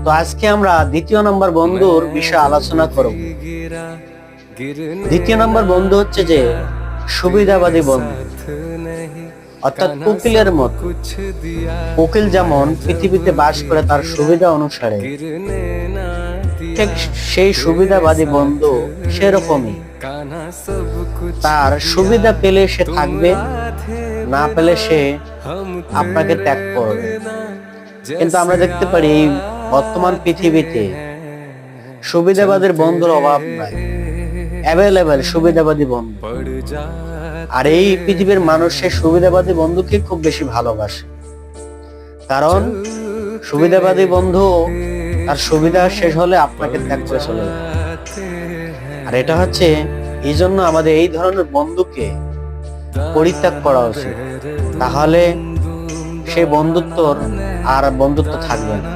তো আজকে আমরা দ্বিতীয় নম্বর বন্ধুর বিষয়ে আলোচনা করব। দ্বিতীয় নম্বর বন্ধু হচ্ছে যে সুবিধাবাদী বন্ধু, অর্থাৎ উকিলের মতো। উকিল যেমন পৃথিবীতে বাস করে তার সুবিধা অনুসারে, ঠিক সেই সুবিধাবাদী বন্ধু সেরকমই। তার সুবিধা পেলে সে থাকবে, না পেলে সে আপনাকে ত্যাগ করবে। কিন্তু আমরা দেখতে পারি এই বর্তমান পৃথিবীতে সুবিধাবাদীর বন্ধুর অভাব নাই, অ্যাভেলেবেল সুবিধাবাদী বন্ধু। আর এই পৃথিবীর মানুষের সুবিধাবাদী বন্ধুকে খুব বেশি ভালোবাসে, কারণ সুবিধাবাদী বন্ধু তার সুবিধা শেষ হলে আপনাকে ত্যাগ করে চলে যাবে। আর এটা হচ্ছে এই জন্য আমাদের এই ধরনের বন্ধুকে পরিত্যাগ করা উচিত, তাহলে সেই বন্ধুত্বর আর বন্ধুত্ব থাকবে না।